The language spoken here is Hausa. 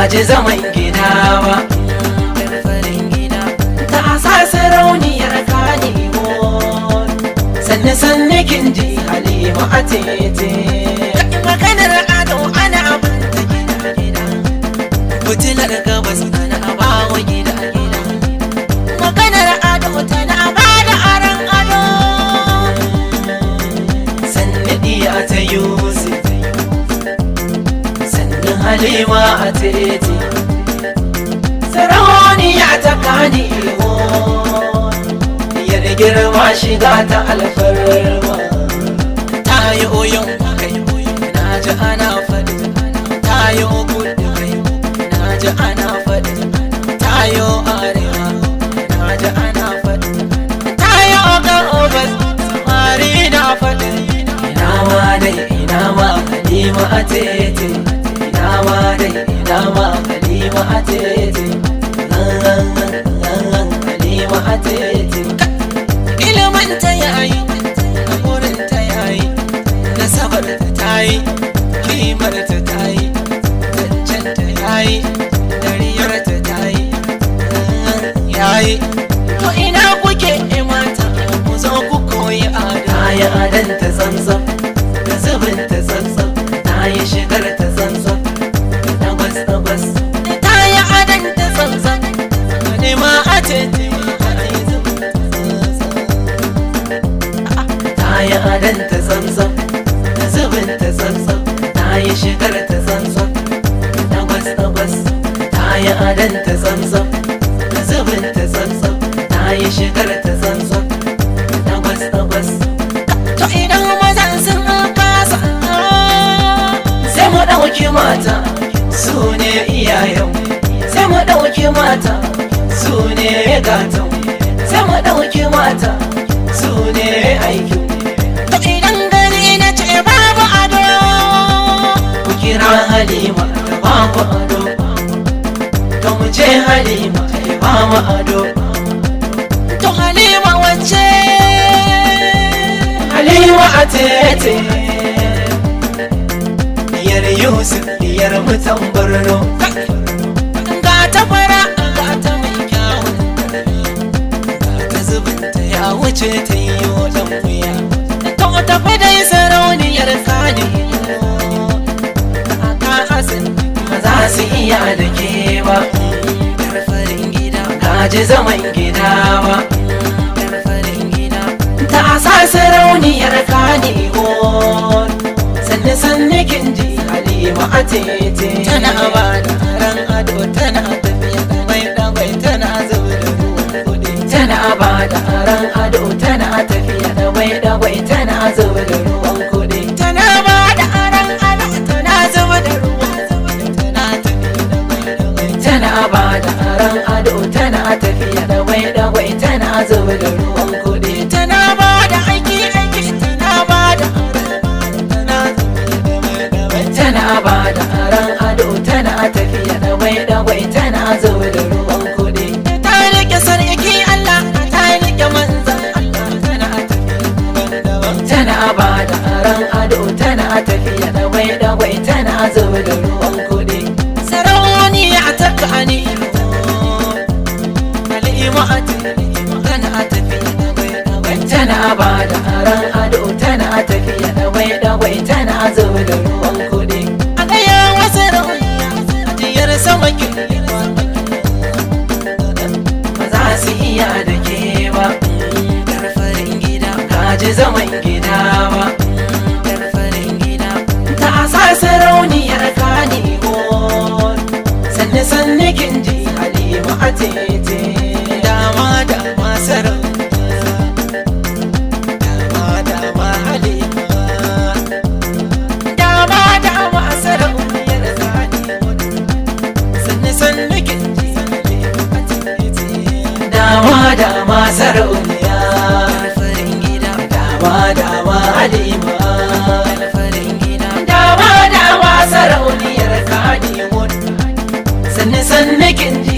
gaji zaman gida ba. Ta sa sarauniyar Kannywood, sanne sanne kin ji Halima a tete. Maganar ado ana abin ta gida gida, fitilar gabas ana bawa gida gida. Maganar ado tana ba da aran ado, sanne diya ta Yusuf, sanne Halima a tete. Sarauniya ta Kannywood, yar girma shiga ta alfarma. Ta yi oyon kai na ji ana faɗi, ta yi kudu kai na ji ana faɗi, ta yi arewa na ji ana faɗi, ta yi gabas samari na faɗi. Ina ma dai ina ma Halima a tete, ina ma dai ina ma Halima a tete. Halima a tete. Ilimin ta yayi, haƙurin ta yayi, nasabar ta yi, kimar ta yi, zancen ta yayi, dariyar ta yi, yayi. To ina kuke mata, ku zo ku koyi ado. Ta yi adon ta zanzan, da zubin ta zanzan, ta yi shigar ta zanzan, tabas tabas. Ta yi adon ta zanzan, Halima a tete. Ta yi adon ta zanzan, da zubin ta zanzan, ta yi shigar ta zanzan, tabas tabas. Ta yi adon ta zanzan, da zubin ta zanzan, ta yi shigar ta zanzan, tabas tabas. To idan mazan sun kasa, sai mu ɗauki mata, su ne iyayen. Sai mu ɗauki mata, su ne gatan. Sai mu ɗauki mata, su ne aikin. To idan gari na ce babu ado, ku kira Halima da babu ado. To mu ce Halima da babu ado. To Halima wacce? Halima a tete, diyar Yusuf, diyar mutan Borno. Ga ta fara, ga ta mai kyawun tarbiyya, ga ta zubinta ya wuce ta yi wajen wuya. To tafi dai sarauniyar Kannywood, Kaka Hassan ba za su iya da ke ba. Yar farin gida, gaji zaman gida ba. Yar farin gida, ta sa sarauniyar Kannywood, sanne sanne kin ji Halima a tete. Tana ba da ran ado, tana tafiya da mai dagwai, tana zuba da ruwan kuɗi. Tana ba da ran ado, tana tafiya da mai dagwai, tana zuba da ruwan kuɗi. Tana ba da ran ado, tana zuba da ruwan kuɗi. Tana tafiya da mai dagwai, tana ba da ran ado, tana tafiya da mai dagwai, tana zuba da ruwan kuɗi. Tana ba da aiki aiki, tana ba da tana ba da ran ado, tana tafiya da mai dagwai, tana zuba da ruwan kuɗi. Ta rike sarki Allah, ta rike manzan Allah, tana tafiya tana ba da ran ado, tana tafiya da mai dagwai, tana zuba da ruwan kuɗi. Sarauniya ta Kannywood, Halima a tete, tana tafiya da mai dagwai, tana ba da ran ado, tana tafiya da mai dagwai, tana zuba da ruwan kuɗi. A gaya wasu rauniya, ajiyar sama kirkiwa, ba za su iya da ke ba. Yar farin gida, gaji zaman gida ba. Yar farin gida, ta sa sarauniyar Kannywood, sanne sanne kin ji Halima a tete. Dama dama sarauniya, dama dama Halima, dama dama sarauniyar Kannywood, sanne sanne kin ji Halima a tete. Dama dama sarauniya, yar farin gida, dama dama Halima, yar farin gida, dama dama sarauniyar Kannywood, sanne sanne kin ji